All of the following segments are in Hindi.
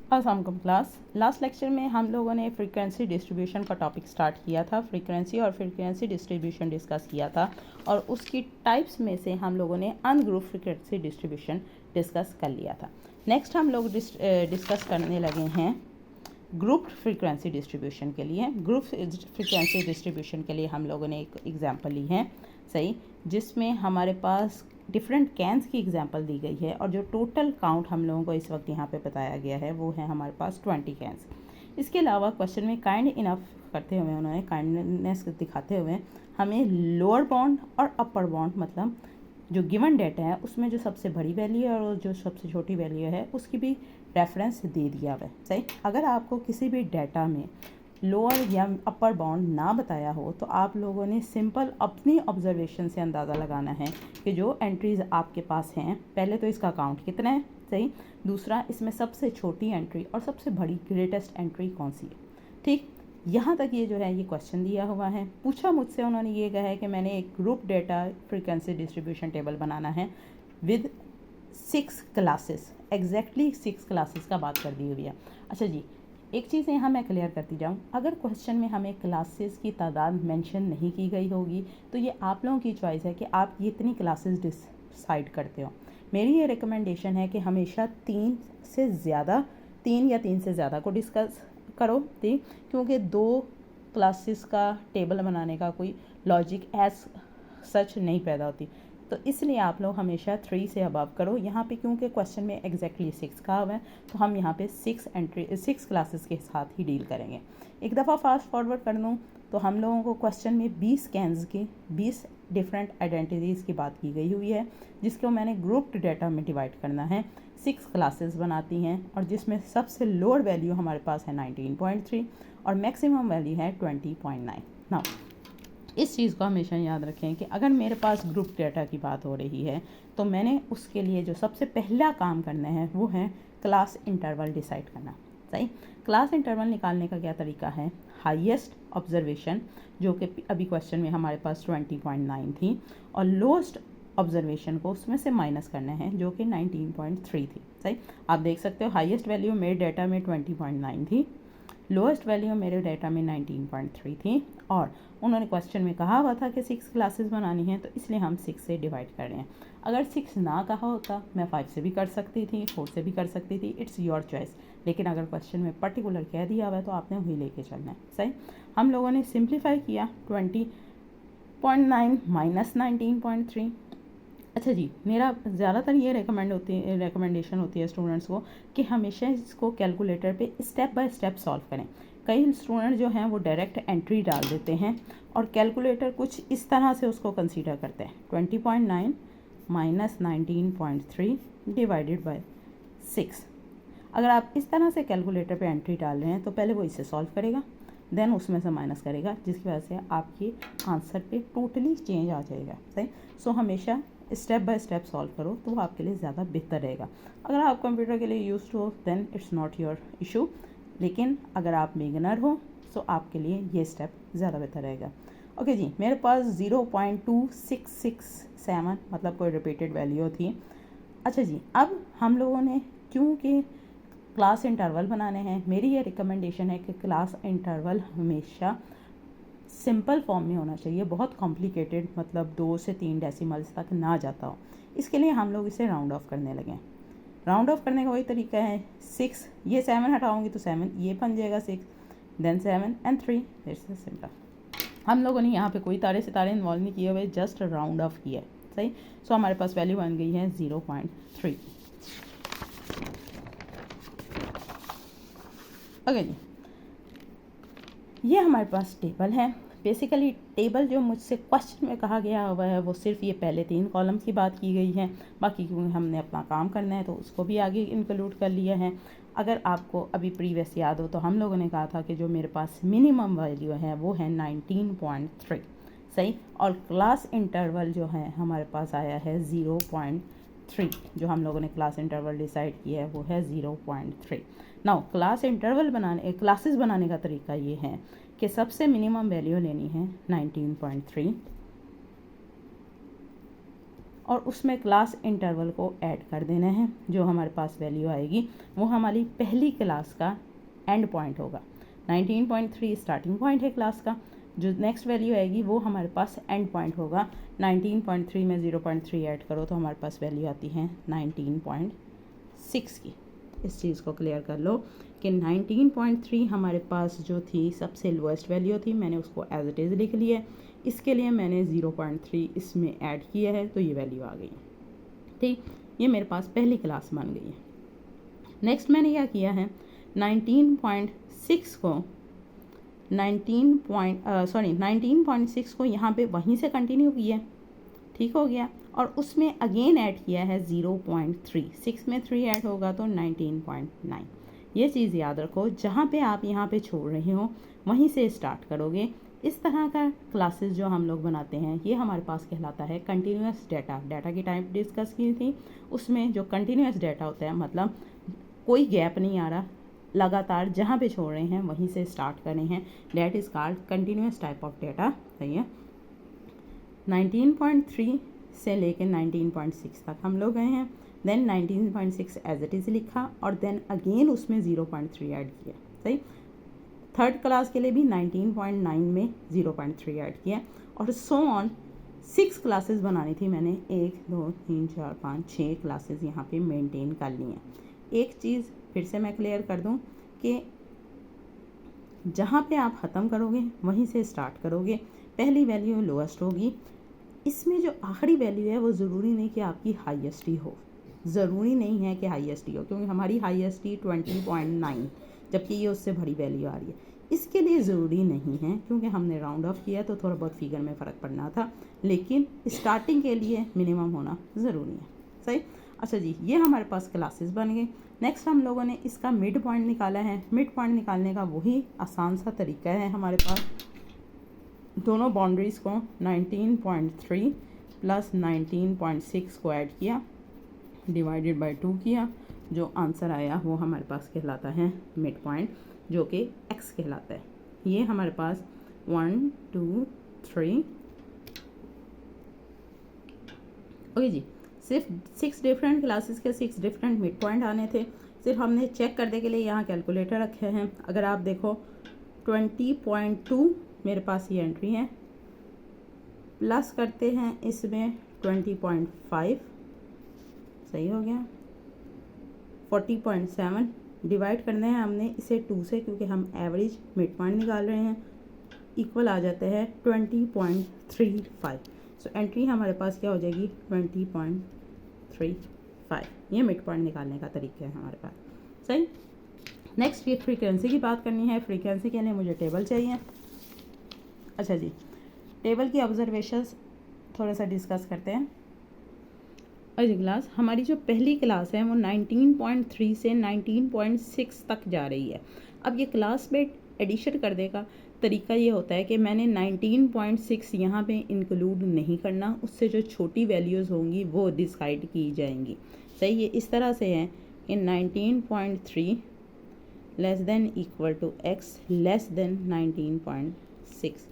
अस्सलाम क्लास। लास्ट लेक्चर में हम लोगों ने फ्रीक्वेंसी डिस्ट्रीब्यूशन का टॉपिक स्टार्ट किया था, फ्रीक्वेंसी और फ्रीक्वेंसी डिस्ट्रीब्यूशन डिस्कस किया था और उसकी टाइप्स में से हम लोगों ने अनग्रुप फ्रीक्वेंसी डिस्ट्रीब्यूशन डिस्कस कर लिया था। नेक्स्ट हम लोग डिस्कस करने लगे हैं ग्रुप फ्रीक्वेंसी डिस्ट्रीब्यूशन के लिए। ग्रुप फ्रीक्वेंसी डिस्ट्रीब्यूशन के लिए हम लोगों ने एक एग्जांपल ली है, सही, जिसमें हमारे पास डिफरेंट कैंस की एग्जांपल दी गई है और जो टोटल काउंट हम लोगों को इस वक्त यहाँ पे बताया गया है वो है हमारे पास 20 कैंस। इसके अलावा क्वेश्चन में काइंड इनफ करते हुए उन्होंने काइंडनेस दिखाते हुए हमें लोअर बाउंड और अपर बाउंड, मतलब जो गिवन डेटा है उसमें जो सबसे बड़ी वैल्यू है और जो सबसे छोटी वैल्यू है उसकी भी रेफरेंस दे दिया हुआ है, सही। अगर आपको किसी भी डेटा में लोअर या अपर बाउंड ना बताया हो तो आप लोगों ने सिंपल अपनी ऑब्जर्वेशन से अंदाज़ा लगाना है कि जो एंट्रीज़ आपके पास हैं, पहले तो इसका काउंट कितना है, सही। दूसरा, इसमें सबसे छोटी एंट्री और सबसे बड़ी ग्रेटेस्ट एंट्री कौन सी है, ठीक। यहाँ तक ये जो है ये क्वेश्चन दिया हुआ है। पूछा मुझसे उन्होंने ये कहा है कि मैंने एक group data frequency distribution table बनाना है विद 6 क्लासेस, एग्जैक्टली 6 क्लासेस का बात कर दी हुई है। अच्छा जी, एक चीज़ यहाँ मैं क्लियर करती जाऊँ, अगर क्वेश्चन में हमें क्लासेस की तादाद मेंशन नहीं की गई होगी तो ये आप लोगों की चॉइस है कि आप कितनी क्लासेस डिसाइड करते हो। मेरी ये रिकमेंडेशन है कि हमेशा 3 या 3 से ज़्यादा को डिस्कस करो, ठीक, क्योंकि 2 क्लासेस का टेबल बनाने का कोई लॉजिक एज सच नहीं पैदा होती, तो इसलिए आप लोग हमेशा 3 से अबव करो। यहाँ पे क्योंकि क्वेश्चन में एग्जैक्टली 6 कहा हुआ है तो हम यहाँ पे 6 क्लासेस के साथ ही डील करेंगे। एक दफ़ा फास्ट फॉरवर्ड कर दूँ तो हम लोगों को क्वेश्चन में 20 कैंस की 20 डिफरेंट आइडेंटिटीज़ की बात की गई हुई है, जिसको मैंने ग्रुप्ड डेटा में डिवाइड करना है। 6 क्लासेस बनाती हैं और जिसमें सबसे लोअर वैल्यू हमारे पास है 19.3 और मैक्सिमम वैल्यू है 20.9। नाउ इस चीज़ को हमेशा याद रखें कि अगर मेरे पास ग्रुप डेटा की बात हो रही है तो मैंने उसके लिए जो सबसे पहला काम करना है वो है क्लास इंटरवल डिसाइड करना, सही। क्लास इंटरवल निकालने का क्या तरीका है, हाईएस्ट ऑब्जर्वेशन जो कि अभी क्वेश्चन में हमारे पास 20.9 थी और लोएस्ट ऑब्जर्वेशन को उसमें से माइनस करना है जो कि 19.3 थी, सही। आप देख सकते हो हाईएस्ट वैल्यू मेरे डेटा में 20.9 थी, लोएस्ट वैल्यू मेरे डेटा में 19.3 थी और उन्होंने क्वेश्चन में कहा हुआ था कि 6 क्लासेस बनानी है, तो इसलिए हम 6 से डिवाइड कर रहे हैं। अगर 6 ना कहा होता मैं 5 से भी कर सकती थी, 4 से भी कर सकती थी, इट्स योर चॉइस। लेकिन अगर क्वेश्चन में पर्टिकुलर कह दिया हुआ है तो आपने वही लेके चलना है, सही। हम लोगों ने सिंप्लीफाई किया 20.9 माइनस 19.3। अच्छा जी, मेरा ज़्यादातर ये रिकमेंडेशन होती है स्टूडेंट्स को कि हमेशा इसको कैलकुलेटर पे स्टेप बाय स्टेप सॉल्व करें। कई स्टूडेंट जो हैं वो डायरेक्ट एंट्री डाल देते हैं और कैलकुलेटर कुछ इस तरह से उसको कंसीडर करते हैं, 20.9 माइनस 19.3 डिवाइडेड बाय 6। अगर आप इस तरह से कैलकुलेटर पे एंट्री डाल रहे हैं तो पहले वो इसे सॉल्व करेगा, देन उसमें से माइनस करेगा, जिसकी वजह से आपके आंसर पे टोटली चेंज आ जाएगा, सही। सो हमेशा स्टेप बाय स्टेप सॉल्व करो तो वो आपके लिए ज़्यादा बेहतर रहेगा। अगर आप कंप्यूटर के लिए यूज्ड हो then it's not your issue, लेकिन अगर आप बिगिनर हो तो आपके लिए ये स्टेप ज़्यादा बेहतर रहेगा। ओके जी, मेरे पास 0.2667 मतलब कोई रिपीटेड वैल्यू थी। अच्छा जी, अब हम लोगों ने क्योंकि क्लास इंटरवल बनाने हैं, मेरी ये रिकमेंडेशन है कि क्लास इंटरवल हमेशा सिंपल फॉर्म में होना चाहिए, बहुत कॉम्प्लिकेटेड मतलब 2 से 3 डेसिमल्स तक ना जाता हो। इसके लिए हम लोग इसे राउंड ऑफ करने लगे। राउंड ऑफ करने का वही तरीका है, 6 ये 7 हटाऊंगी तो 7 ये बन जाएगा 6, देन 7 एंड 3, इट्स सिंपल। हम लोगों ने यहाँ पे कोई तारे सितारे इन्वॉल्व नहीं किए हुए, जस्ट राउंड ऑफ किया है, सही। सो हमारे पास वैल्यू बन गई है 0.3। ओके जी, ये हमारे पास टेबल है। बेसिकली टेबल जो मुझसे क्वेश्चन में कहा गया हुआ है वो सिर्फ ये पहले 3 कॉलम्स की बात की गई है, बाकी क्योंकि हमने अपना काम करना है तो उसको भी आगे इंक्लूड कर लिया है। अगर आपको अभी प्रीवियस याद हो तो हम लोगों ने कहा था कि जो मेरे पास मिनिमम वैल्यू है वो है 19.3, सही। और क्लास इंटरवल जो है हमारे पास आया है 0.3, जो हम लोगों ने क्लास इंटरवल डिसाइड किया है वो है 0.3। नाउ क्लासेस बनाने का तरीका ये है कि सबसे मिनिमम वैल्यू लेनी है 19.3 और उसमें क्लास इंटरवल को ऐड कर देना है। जो हमारे पास वैल्यू आएगी वो हमारी पहली क्लास का एंड पॉइंट होगा। 19.3 स्टार्टिंग पॉइंट है क्लास का, जो नेक्स्ट वैल्यू आएगी वो हमारे पास एंड पॉइंट होगा। 19.3 में 0.3 ऐड करो तो हमारे पास वैल्यू आती है 19.6 की। इस चीज़ को क्लियर कर लो कि 19.3 हमारे पास जो थी सबसे लोएस्ट वैल्यू थी, मैंने उसको एज इट इज़ लिख लिया है। इसके लिए मैंने 0.3 इसमें ऐड किया है तो ये वैल्यू आ गई। ठीक, ये मेरे पास पहली क्लास बन गई है। नेक्स्ट मैंने क्या किया है, 19.6 को 19.6 को यहाँ पे वहीं से कंटिन्यू किया, ठीक हो गया, और उसमें अगेन ऐड किया है 0.3। 6 में 3 ऐड होगा तो 19.9। ये चीज़ याद रखो, जहाँ पे आप यहाँ पे छोड़ रहे हो वहीं से स्टार्ट करोगे। इस तरह का क्लासेस जो हम लोग बनाते हैं ये हमारे पास कहलाता है कंटिन्यूस डाटा। डाटा की टाइप डिस्कस की थी, उसमें जो कंटिन्यूस डाटा होता है मतलब कोई गैप नहीं आ रहा, लगातार जहाँ पे छोड़ रहे हैं वहीं से स्टार्ट कर रहे हैं, that is called continuous type of data. सही है। 19.3 से लेकर 19.6 तक हम लोग गए हैं, देन 19.6 एज इट इज़ लिखा और देन अगेन उसमें 0.3 ऐड किया। सही, थर्ड क्लास के लिए भी 19.9 में 0.3 ऐड किया और सो ऑन 6 क्लासेस बनानी थी मैंने। 1 2 3 4 5 6 क्लासेस यहाँ पे मेंटेन कर ली हैं। एक चीज़ फिर से मैं क्लियर कर दूँ कि जहाँ पे आप ख़त्म करोगे वहीं से स्टार्ट करोगे, पहली वैल्यू लोएस्ट होगी। इसमें जो आखिरी वैल्यू है वो ज़रूरी नहीं कि आपकी हाईएस्ट ही हो, ज़रूरी नहीं है कि हाईएस्ट ही हो, क्योंकि हमारी हाईएस्ट ही 20.9 जबकि ये उससे बड़ी वैल्यू आ रही है। इसके लिए ज़रूरी नहीं है क्योंकि हमने राउंड ऑफ किया तो थोड़ा बहुत फिगर में फ़र्क पड़ना था, लेकिन स्टार्टिंग के लिए मिनिमम होना ज़रूरी है। सही। अच्छा जी, ये हमारे पास क्लासेस बन गए। नेक्स्ट हम लोगों ने इसका मिड पॉइंट निकाला है। मिड पॉइंट निकालने का वही आसान सा तरीका है हमारे पास। दोनों बाउंड्रीज़ को 19.3 प्लस 19.6 को ऐड किया, डिवाइडेड बाय 2 किया, जो आंसर आया वो हमारे पास कहलाता है मिड पॉइंट, जो कि x कहलाता है। ये हमारे पास 1 2 3 ओके जी, सिर्फ 6 डिफरेंट क्लासेस के 6 डिफरेंट मिड पॉइंट आने थे। सिर्फ हमने चेक करने के लिए यहाँ कैलकुलेटर रखे हैं। अगर आप देखो 20.2 मेरे पास ये एंट्री है, प्लस करते हैं इसमें 20.5, सही हो गया, 40.7 डिवाइड करना है हमने इसे 2 से क्योंकि हम एवरेज मिड पॉइंट निकाल रहे हैं, इक्वल आ जाता है 20.35। सो एंट्री हमारे पास क्या हो जाएगी 20.35। ये मिड पॉइंट निकालने का तरीका है हमारे पास। सही। नेक्स्ट ये फ्रीक्वेंसी की बात करनी है। फ्रीक्वेंसी के लिए मुझे टेबल चाहिए। अच्छा जी, टेबल की ऑब्जर्वेशंस थोड़ा सा डिस्कस करते हैं। अगली क्लास हमारी जो पहली क्लास है वो 19.3 से 19.6 तक जा रही है। अब ये क्लास में एडिशन करने का तरीका ये होता है कि मैंने 19.6 यहाँ पे इंक्लूड नहीं करना, उससे जो छोटी वैल्यूज़ होंगी वो डिसाइड की जाएंगी। सही है। इस तरह से है कि 19.3 less than equal to x less than 19.6।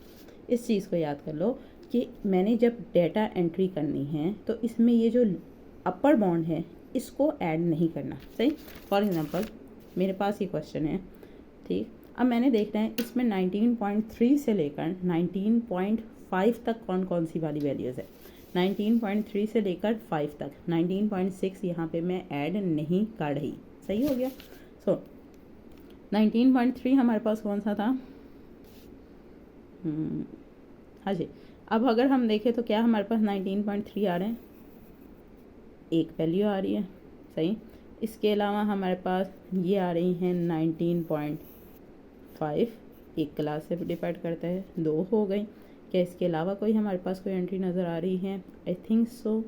इस चीज़ को याद कर लो कि मैंने जब डेटा एंट्री करनी है तो इसमें ये जो अपर बाउंड है इसको ऐड नहीं करना। सही। फॉर एग्जांपल मेरे पास ये क्वेश्चन है, ठीक। अब मैंने देखना है इसमें 19.3 से लेकर 19.5 तक कौन कौन सी वाली वैल्यूज़ है। 19.3 से लेकर 5 तक, 19.6 यहाँ पे मैं ऐड नहीं कर रही। सही हो गया। सो 19.3 हमारे पास कौन सा था, हाँ जी। अब अगर हम देखें तो क्या हमारे पास 19.3 आ रहे हैं, एक वैल्यू आ रही है। सही। इसके अलावा हमारे पास ये आ रही हैं 19.5, एक क्लास से डिपेंड करता है, 2 हो गई। क्या इसके अलावा कोई हमारे पास कोई एंट्री नज़र आ रही है? आई थिंक सो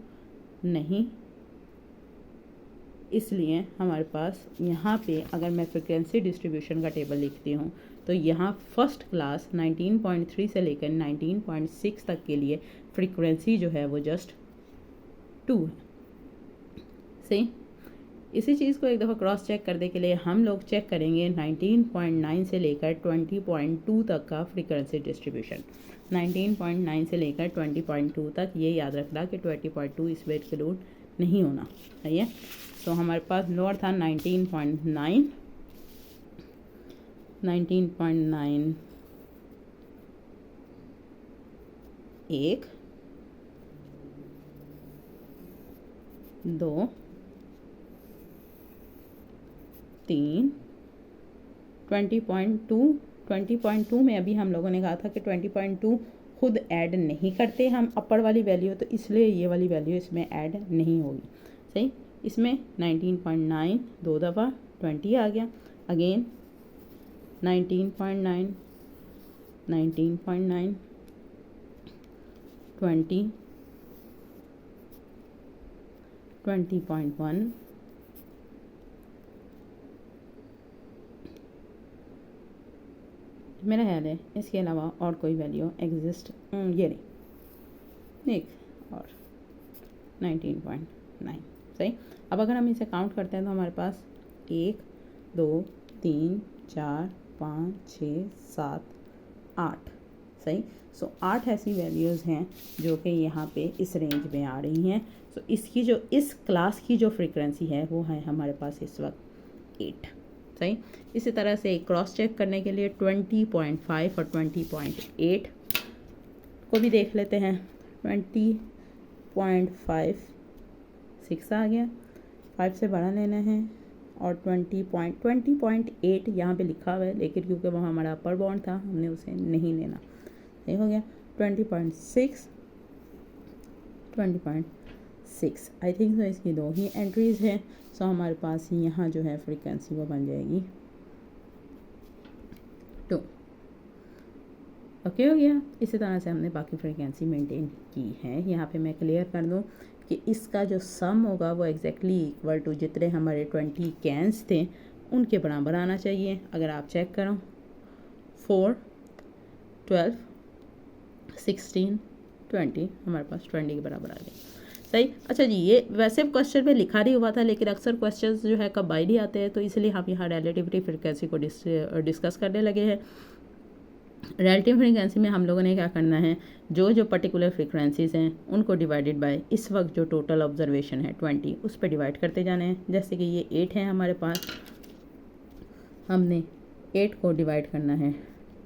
नहीं। इसलिए हमारे पास यहाँ पे अगर मैं फ्रिक्वेंसी डिस्ट्रीब्यूशन का टेबल लिखती हूँ तो यहाँ फर्स्ट क्लास 19.3 से लेकर 19.6 तक के लिए फ्रीक्वेंसी जो है वो जस्ट 2 है। सही। इसी चीज़ को एक दफ़ा क्रॉस चेक करने के लिए हम लोग चेक करेंगे 19.9 से लेकर 20.2 तक का फ्रीक्वेंसी डिस्ट्रीब्यूशन। 19.9 से लेकर 20.2 तक, ये याद रखना कि 20.2 इस में इंक्लूड नहीं होना, सही है। तो हमारे पास लोअर था 19.9, 19.9 1, 2, 3, 20.2 में अभी हम लोगों ने कहा था कि 20.2 खुद ऐड नहीं करते हम अपर वाली वैल्यू, तो इसलिए ये वाली वैल्यू इसमें ऐड नहीं होगी, सही। इसमें 19.9 दो दफ़ा 20 आ गया, अगेन 19.9, 19.9, 20, 20.1, मेरा ख्याल है इसके अलावा और कोई वैल्यू एग्जिस्ट ये नहीं, एक और 19.9, सही। अब अगर हम इसे काउंट करते हैं तो हमारे पास 1, 2, 3, 4, 5, 6, 7, 8, सही। सो 8 ऐसी वैल्यूज़ हैं जो कि यहाँ पे इस रेंज में आ रही हैं। सो इसकी जो इस क्लास की जो फ्रीक्वेंसी है वो है हमारे पास इस वक्त 8, सही। इसी तरह से क्रॉस चेक करने के लिए 20.5 और 20.8 को भी देख लेते हैं। 20.5 6 आ गया, 5 से बड़ा लेना है, और 20.8 यहाँ पे लिखा हुआ है, लेकिन क्योंकि वो हमारा अपर बाउंड था हमने उसे नहीं लेना, सही हो गया। 20.6, 20.6 आई थिंक तो इसकी दो ही एंट्रीज़ हैं। सो हमारे पास यहाँ जो है फ्रीक्वेंसी वो बन जाएगी 2, ओके हो गया। इसी तरह से हमने बाकी फ्रीक्वेंसी मेंटेन की है। यहाँ पे मैं क्लियर कर दूँ कि इसका जो सम होगा वो एग्जैक्टली इक्वल टू जितने हमारे 20 कैंस थे उनके बराबर आना चाहिए। अगर आप चेक करो 4, 12, 16, 20, हमारे पास 20 के बराबर आ गए, सही। अच्छा जी, ये वैसे क्वेश्चन में लिखा नहीं हुआ था, लेकिन अक्सर क्वेश्चंस जो है कंबाइंड ही आते हैं, तो इसलिए हम यहाँ रिलेटिविटी फ्रीक्वेंसी को डिस्कस करने लगे हैं। रिलेटिव फ्रीक्वेंसी में हम लोगों ने क्या करना है, जो पर्टिकुलर फ्रीक्वेंसीज हैं उनको डिवाइडेड बाय इस वक्त जो टोटल ऑब्जर्वेशन है 20, उस पर डिवाइड करते जाने हैं। जैसे कि ये 8 है हमारे पास, हमने 8 को डिवाइड करना है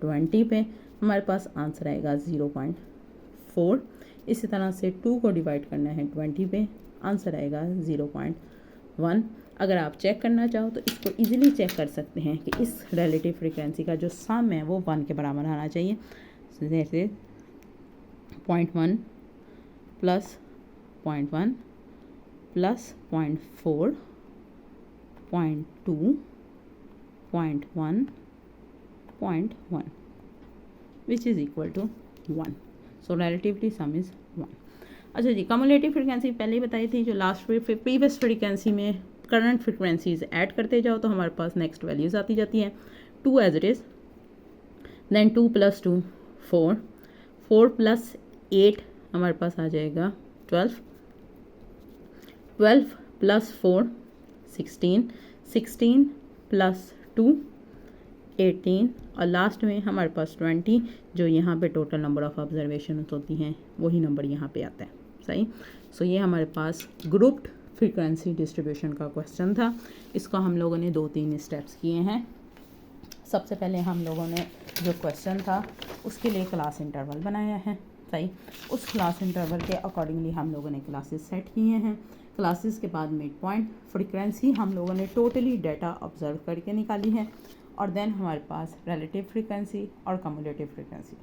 20 पे, हमारे पास आंसर आएगा 0.4। इसी तरह से 2 को डिवाइड करना है 20 पे, आंसर आएगा 0.1। अगर आप चेक करना चाहो तो इसको इजीली चेक कर सकते हैं कि इस रिलेटिव फ्रीक्वेंसी का जो सम है वो 1 के बराबर आना चाहिए। जैसे 0.1 plus 0.1 plus 0.4, 0.2, 0.1, 0.1 which is equal to 1। So relativity sum is 1। अच्छा जी, कम्युलेटिव फ्रीक्वेंसी पहले ही बताई थी। जो लास्ट प्रीवियस फ्रीक्वेंसी में करंट फ्रीक्वेंसीज ऐड करते जाओ तो हमारे पास नेक्स्ट वैल्यूज़ आती जाती हैं। 2 एज इट इज़, देन 2 + 2 4, 4 + 8 हमारे पास आ जाएगा 12, 12 + 4 16, 16 + 2 18, और लास्ट में हमारे पास 20, जो यहाँ पे टोटल नंबर ऑफ़ ऑब्जर्वेशन होती हैं वही नंबर यहाँ पे आता है, सही। सो ये हमारे पास ग्रुप्ड फ्रीक्वेंसी डिस्ट्रीब्यूशन का क्वेश्चन था। इसको हम लोगों ने 2-3 स्टेप्स किए हैं। सबसे पहले हम लोगों ने जो क्वेश्चन था उसके लिए क्लास इंटरवल बनाया है, सही। उस क्लास इंटरवल के अकॉर्डिंगली हम लोगों ने क्लासेस सेट किए हैं। क्लासेस के बाद मिड पॉइंट फ्रीक्वेंसी हम लोगों ने टोटली डाटा ऑब्जर्व करके निकाली है, और देन हमारे पास रिलेटिव फ्रीक्वेंसी और कम्युलेटिव फ्रीक्वेंसी।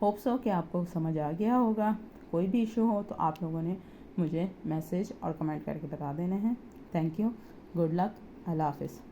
होप सो कि आपको समझ आ गया होगा। कोई भी इशू हो तो आप लोगों ने मुझे मैसेज और कमेंट करके बता देने हैं। थैंक यू, गुड लक, अल्लाह हाफिज़।